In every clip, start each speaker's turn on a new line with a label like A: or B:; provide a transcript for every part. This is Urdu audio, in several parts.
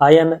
A: IMF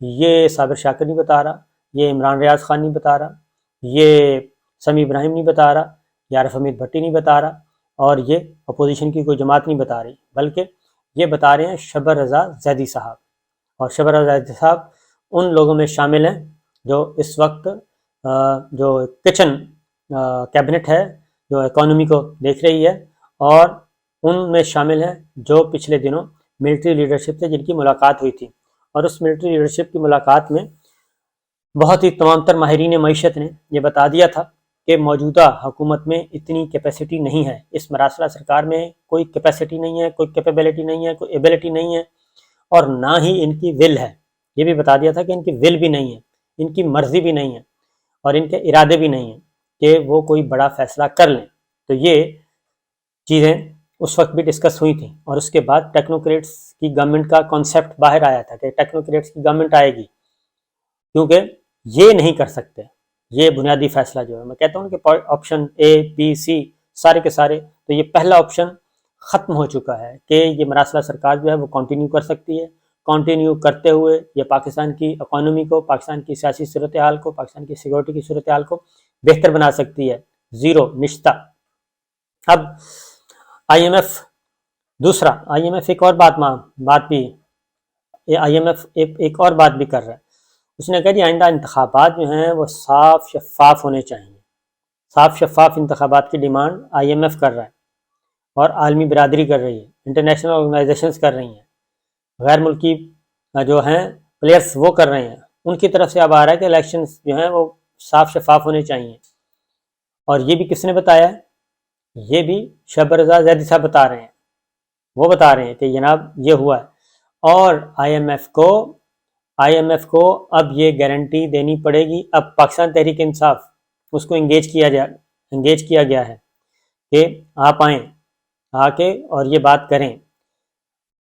A: یہ صابر شاکر نہیں بتا رہا، یہ عمران ریاض خان نہیں بتا رہا، یہ سمیع ابراہیم نہیں بتا رہا، یا عارف حمید بھٹی نہیں بتا رہا، اور یہ اپوزیشن کی کوئی جماعت نہیں بتا رہی، بلکہ یہ بتا رہے ہیں شبر رضا زیدی صاحب۔ اور شبر رضا زیدی صاحب ان لوگوں میں شامل ہیں جو اس وقت جو کچن کیبنٹ ہے جو اکانومی کو دیکھ رہی ہے، اور ان میں شامل ہیں جو پچھلے دنوں ملٹری لیڈرشپ سے جن کی ملاقات ہوئی تھی، اور اس ملٹری لیڈرشپ کی ملاقات میں بہت ہی تمام تر ماہرین معیشت نے یہ بتا دیا تھا کہ موجودہ حکومت میں اتنی کیپیسٹی نہیں ہے، اس مراسلہ سرکار میں کوئی کیپیسٹی نہیں ہے، کوئی کیپیبلٹی نہیں ہے، کوئی ایبلٹی نہیں ہے، اور نہ ہی ان کی ول ہے۔ یہ بھی بتا دیا تھا کہ ان کی ول بھی نہیں ہے، ان کی مرضی بھی نہیں ہے، اور ان کے ارادے بھی نہیں ہیں کہ وہ کوئی بڑا فیصلہ کر لیں۔ تو یہ چیزیں اس وقت بھی ڈسکس ہوئی تھیں، اور اس کے بعد ٹیکنوکریٹس کی گورنمنٹ کا کانسیپٹ باہر آیا تھا کہ ٹیکنوکریٹس کی گورنمنٹ آئے گی، کیونکہ یہ نہیں کر سکتے یہ بنیادی فیصلہ جو ہے۔ میں کہتا ہوں کہ آپشن اے بی سی سارے کے سارے، تو یہ پہلا آپشن ختم ہو چکا ہے کہ یہ مراسلہ سرکار جو ہے وہ کنٹینیو کر سکتی ہے، کنٹینیو کرتے ہوئے یہ پاکستان کی اکانومی کو، پاکستان کی سیاسی صورتحال کو، پاکستان کی سیکورٹی کی صورتحال کو بہتر بنا سکتی ہے۔ زیرو نشتہ۔ اب آئی ایم ایف، دوسرا آئی ایم ایف ایک اور بات بھی آئی ایم ایف ایک اور بات بھی کر رہا ہے۔ اس نے کہا جی آئندہ انتخابات جو ہیں وہ صاف شفاف ہونے چاہیے۔ صاف شفاف انتخابات کی ڈیمانڈ آئی ایم ایف کر رہا ہے، اور عالمی برادری کر رہی ہے، انٹرنیشنل آرگنائزیشنز کر رہی ہیں، غیر ملکی جو ہیں پلیئرس وہ کر رہے ہیں، ان کی طرف سے اب آ رہا ہے کہ الیکشنز جو ہیں وہ صاف شفاف ہونے چاہیے۔ اور یہ بھی کس نے بتایا ہے؟ یہ بھی شبر رضا زیدی صاحب بتا رہے ہیں۔ وہ بتا رہے ہیں کہ جناب یہ ہوا ہے، اور آئی ایم ایف کو اب یہ گارنٹی دینی پڑے گی۔ اب پاکستان تحریک انصاف اس کو انگیج کیا گیا ہے کہ آپ آئیں، آ کے اور یہ بات کریں۔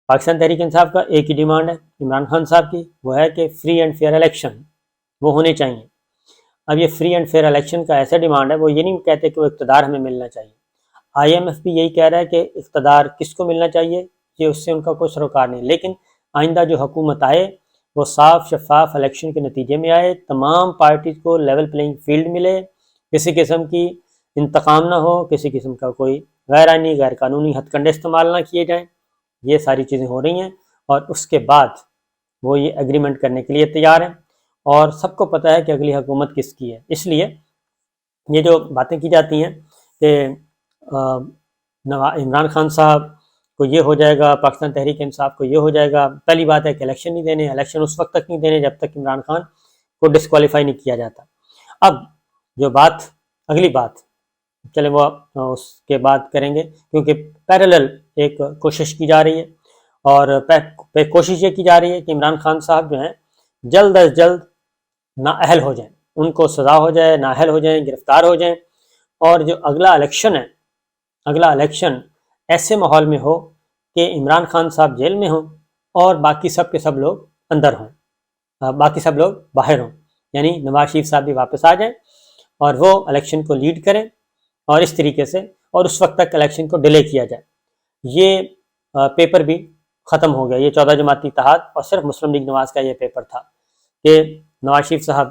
A: پاکستان تحریک انصاف کا ایک ہی ڈیمانڈ ہے عمران خان صاحب کی، وہ ہے کہ فری اینڈ فیئر الیکشن وہ ہونے چاہیے۔ اب یہ فری اینڈ فیئر الیکشن کا ایسا ڈیمانڈ ہے، وہ یہ نہیں کہتے کہ وہ اقتدار ہمیں ملنا چاہیے۔ آئی ایم ایف بھی یہی کہہ رہا ہے کہ اقتدار کس کو ملنا چاہیے، یہ اس سے ان کا کوئی سروکار نہیں، لیکن آئندہ جو حکومت آئے وہ صاف شفاف الیکشن کے نتیجے میں آئے، تمام پارٹیز کو لیول پلینگ فیلڈ ملے، کسی قسم کی انتقام نہ ہو، کسی قسم کا کوئی غیر آئینی غیر قانونی ہتھ کنڈے استعمال نہ کیے جائیں۔ یہ ساری چیزیں ہو رہی ہیں، اور اس کے بعد وہ یہ ایگریمنٹ کرنے کے لیے تیار ہیں، اور سب کو پتہ ہے کہ اگلی حکومت کس کی ہے۔ اس لیے یہ جو باتیں کی جاتی ہیں کہ عمران خان صاحب کو یہ ہو جائے گا، پاکستان تحریک انصاف کو یہ ہو جائے گا، پہلی بات ہے کہ الیکشن نہیں دینے، الیکشن اس وقت تک نہیں دینے جب تک عمران خان کو ڈسکوالیفائی نہیں کیا جاتا۔ اب جو اگلی بات چلے وہ اس کے بعد کریں گے، کیونکہ پیرالل ایک کوشش کی جا رہی ہے، اور کوشش یہ کی جا رہی ہے کہ عمران خان صاحب جو ہیں جلد از جلد نااہل ہو جائیں، ان کو سزا ہو جائے، نااہل ہو جائیں، گرفتار ہو جائیں، اور جو اگلا الیکشن ایسے ماحول میں ہو کہ عمران خان صاحب جیل میں ہوں اور باقی سب کے سب لوگ اندر ہوں، باقی سب لوگ باہر ہوں، یعنی نواز شریف صاحب بھی واپس آ جائیں اور وہ الیکشن کو لیڈ کریں، اور اس طریقے سے، اور اس وقت تک الیکشن کو ڈیلے کیا جائے۔ یہ پیپر بھی ختم ہو گیا، یہ 14 جماعتی اتحاد اور صرف مسلم لیگ نواز کا یہ پیپر تھا کہ نواز شریف صاحب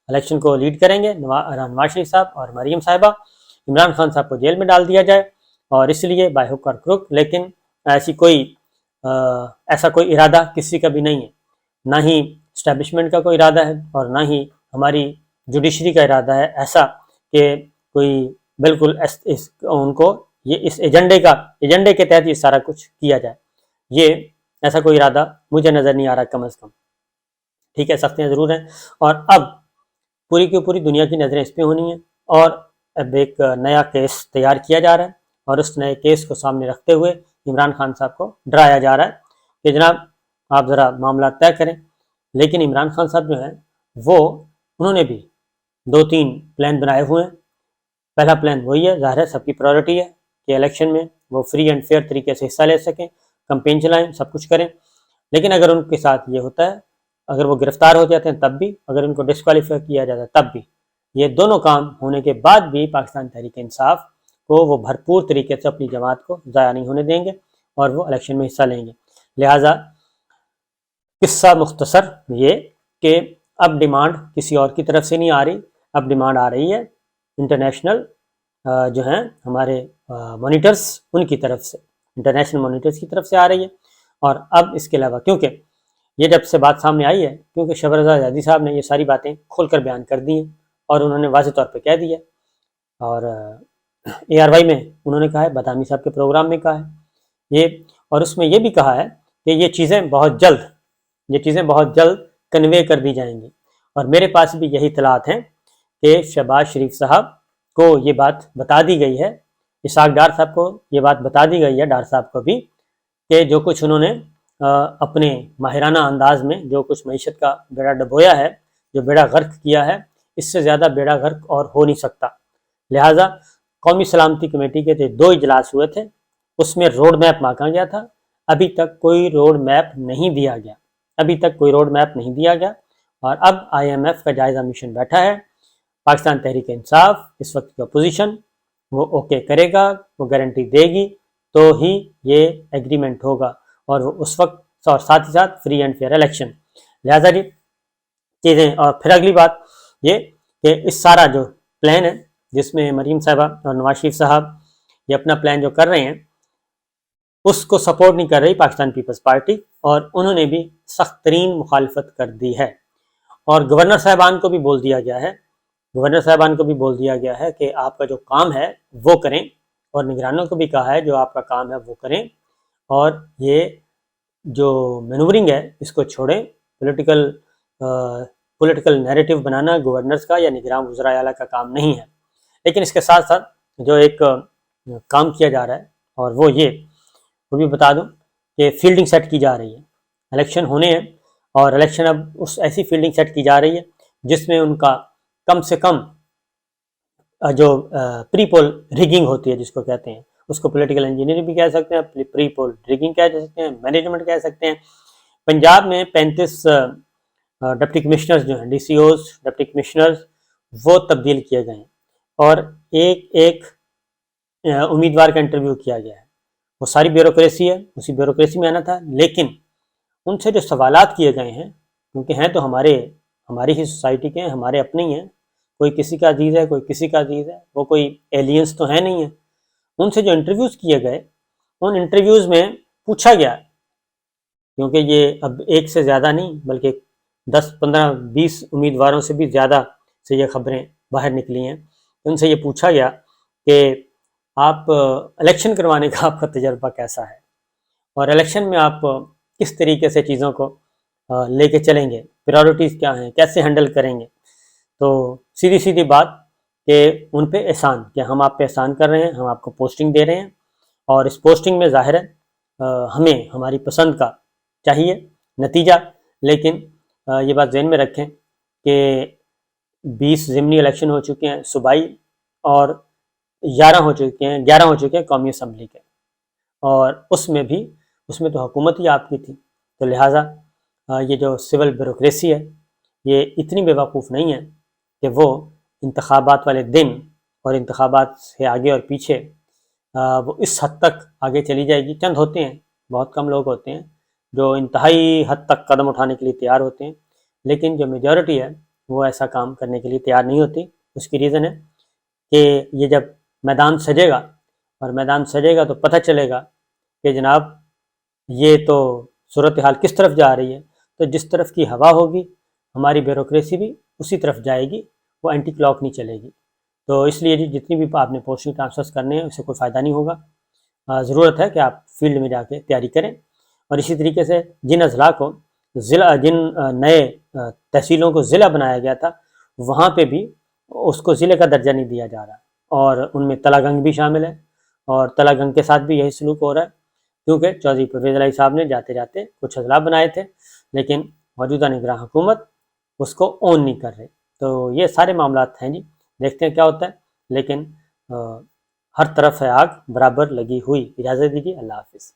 A: الیکشن کو لیڈ کریں گے، نواز شریف صاحب اور مریم صاحبہ، عمران خان صاحب کو جیل میں ڈال دیا جائے، اور اس لیے بائی ہک اور کروک۔ لیکن ایسا کوئی ارادہ کسی کا بھی نہیں ہے، نہ ہی اسٹیبلشمنٹ کا کوئی ارادہ ہے، اور نہ ہی ہماری جوڈیشری کا ارادہ ہے ایسا کہ کوئی بالکل ان کو یہ اس ایجنڈے کے تحت یہ سارا کچھ کیا جائے۔ یہ ایسا کوئی ارادہ مجھے نظر نہیں آ رہا کم از کم، ٹھیک ہے، سختیاں ضرور ہیں، اور اب پوری کی پوری دنیا کی نظریں اس پہ ہونی ہیں، اور اب ایک نیا کیس تیار کیا جا رہا ہے، اور اس نئے کیس کو سامنے رکھتے ہوئے عمران خان صاحب کو ڈرایا جا رہا ہے کہ جناب آپ ذرا معاملات طے کریں۔ لیکن عمران خان صاحب جو ہیں انہوں نے بھی 2-3 پلان بنائے ہوئے ہیں۔ پہلا پلان وہی ہے، ظاہر ہے سب کی پرائورٹی ہے کہ الیکشن میں وہ فری اینڈ فیئر طریقے سے حصہ لے سکیں، کمپین چلائیں، سب کچھ کریں۔ لیکن اگر ان کے ساتھ یہ ہوتا ہے، اگر وہ گرفتار ہو جاتے ہیں تب بھی، اگر ان کو ڈسکوالیفائی کیا جاتا ہے تب بھی، یہ دونوں کام ہونے کے بعد بھی پاکستان تحریک انصاف کو وہ بھرپور طریقے سے اپنی جماعت کو ضائع نہیں ہونے دیں گے، اور وہ الیکشن میں حصہ لیں گے۔ لہٰذا قصہ مختصر یہ کہ اب ڈیمانڈ کسی اور کی طرف سے نہیں آ رہی، اب ڈیمانڈ آ رہی ہے انٹرنیشنل جو ہیں ہمارے مانیٹرس ان کی طرف سے، انٹرنیشنل مانیٹرس کی طرف سے آ رہی ہے۔ اور اب اس کے علاوہ کیونکہ یہ جب سے بات سامنے آئی ہے، کیونکہ شبرزاد زیدی صاحب نے یہ ساری باتیں کھول کر بیان کر دی ہیں اور انہوں نے واضح طور پہ کہہ دی ہے، اور ARY میں انہوں نے کہا ہے، بادامی صاحب کے پروگرام میں کہا ہے یہ، اور اس میں یہ بھی کہا ہے کہ یہ چیزیں بہت جلد کنوے کر دی جائیں گی۔ اور میرے پاس بھی یہی اطلاعات ہیں کہ شہباز شریف صاحب کو یہ بات بتا دی گئی ہے، اسحاق ڈار صاحب کو یہ بات بتا دی گئی ہے، ڈار صاحب کو بھی، کہ جو کچھ انہوں نے اپنے ماہرانہ انداز میں جو کچھ معیشت کا بیڑا ڈبویا ہے، جو بیڑا غرق کیا ہے، اس سے زیادہ بیڑا غرق اور ہو نہیں سکتا۔ لہٰذا قومی سلامتی کمیٹی کے 2 اجلاس ہوئے تھے، اس میں روڈ میپ مانگا گیا تھا، ابھی تک کوئی روڈ میپ نہیں دیا گیا، اور اب IMF کا جائزہ مشن بیٹھا ہے، پاکستان تحریک انصاف اس وقت کی اپوزیشن وہ اوکے کرے گا، وہ گارنٹی دے گی تو ہی یہ ایگریمنٹ ہوگا، اور وہ اس وقت اور ساتھ ہی ساتھ فری اینڈ فیئر الیکشن۔ لہٰذا جی چیزیں، اور پھر اگلی بات یہ کہ اس سارا جو پلان ہے جس میں مریم صاحبہ اور نواز شریف صاحب یہ اپنا پلان جو کر رہے ہیں، اس کو سپورٹ نہیں کر رہی پاکستان پیپلز پارٹی، اور انہوں نے بھی سخت ترین مخالفت کر دی ہے، اور گورنر صاحبان کو بھی بول دیا گیا ہے کہ آپ کا جو کام ہے وہ کریں، اور نگرانوں کو بھی کہا ہے جو آپ کا کام ہے وہ کریں، اور یہ جو مینورنگ ہے اس کو چھوڑیں، پولیٹیکل نیریٹو بنانا گورنرز کا یا نگراں وزراء اعلیٰ کا کام نہیں ہے۔ لیکن اس کے ساتھ ساتھ جو ایک کام کیا جا رہا ہے، اور وہ بھی بتا دوں کہ فیلڈنگ سیٹ کی جا رہی ہے، الیکشن ہونے ہیں، اور الیکشن اب اس ایسی فیلڈنگ سیٹ کی جا رہی ہے جس میں ان کا کم سے کم جو پری پول ریگنگ ہوتی ہے جس کو کہتے ہیں، اس کو پولیٹیکل انجینئرنگ بھی کہہ سکتے ہیں، پری پول ریگنگ کہہ سکتے ہیں، مینجمنٹ کہہ سکتے ہیں۔ پنجاب میں 35 ڈپٹی کمشنرز جو ہیں، DCOs ڈپٹی کمشنرز وہ تبدیل کیے گئے ہیں، اور ایک امیدوار کا انٹرویو کیا گیا ہے، وہ ساری بیوروکریسی ہے، اسی بیوروکریسی میں آنا تھا، لیکن ان سے جو سوالات کیے گئے ہیں، کیونکہ ہیں تو ہماری ہی سوسائٹی کے ہیں، ہمارے اپنے ہی ہیں، کوئی کسی کا عزیز ہے، کوئی کسی کا عزیز ہے، وہ کوئی ایلینس تو ہیں نہیں ہیں، ان سے جو انٹرویوز کیے گئے، ان انٹرویوز میں پوچھا گیا، کیونکہ یہ اب ایک سے زیادہ نہیں بلکہ 10 15 20 امیدواروں سے بھی زیادہ سے یہ خبریں باہر نکلی ہیں، ان سے یہ پوچھا گیا کہ آپ الیکشن کروانے کا آپ کا تجربہ کیسا ہے، اور الیکشن میں آپ کس طریقے سے چیزوں کو لے کے چلیں گے، پریورٹیز کیا ہیں، کیسے ہینڈل کریں گے۔ تو سیدھی بات کہ ان پہ احسان، کہ ہم آپ پہ احسان کر رہے ہیں، ہم آپ کو پوسٹنگ دے رہے ہیں، اور اس پوسٹنگ میں ظاہر ہے ہمیں ہماری پسند کا چاہیے نتیجہ، لیکن یہ بات ذہن میں رکھیں کہ 20 ضمنی الیکشن ہو چکے ہیں صوبائی، اور 11 ہو چکے ہیں قومی اسمبلی کے، اور اس میں تو حکومت ہی آپ کی تھی، تو لہٰذا یہ جو سول بیوروکریسی ہے یہ اتنی بے وقوف نہیں ہے کہ وہ انتخابات والے دن اور انتخابات سے آگے اور پیچھے وہ اس حد تک آگے چلی جائے گی۔ چند ہوتے ہیں، بہت کم لوگ ہوتے ہیں جو انتہائی حد تک قدم اٹھانے کے لیے تیار ہوتے ہیں، لیکن جو میجورٹی ہے وہ ایسا کام کرنے کے لیے تیار نہیں ہوتی۔ اس کی ریزن ہے کہ یہ جب میدان سجے گا تو پتہ چلے گا کہ جناب یہ تو صورتحال کس طرف جا رہی ہے، تو جس طرف کی ہوا ہوگی ہماری بیوروکریسی بھی اسی طرف جائے گی، وہ اینٹی کلاک نہیں چلے گی۔ تو اس لیے جتنی بھی آپ نے پوسٹنگ ٹرانسفرز کرنے ہیں اس سے کوئی فائدہ نہیں ہوگا، ضرورت ہے کہ آپ فیلڈ میں جا کے تیاری کریں، اور اسی طریقے سے جن اضلاع کو جن نئے تحصیلوں کو ضلع بنایا گیا تھا وہاں پہ بھی اس کو ضلع کا درجہ نہیں دیا جا رہا، اور ان میں تلہ گنگ بھی شامل ہے، اور تلہ گنگ کے ساتھ بھی یہی سلوک ہو رہا ہے، کیونکہ چودھری پرویز الہی صاحب نے جاتے جاتے کچھ اضلاع بنائے تھے، لیکن موجودہ نگراں حکومت اس کو اون نہیں کر رہے۔ تو یہ سارے معاملات ہیں جی، دیکھتے ہیں کیا ہوتا ہے، لیکن ہر طرف ہے آگ برابر لگی ہوئی۔ اجازت دیجیے، اللہ حافظ۔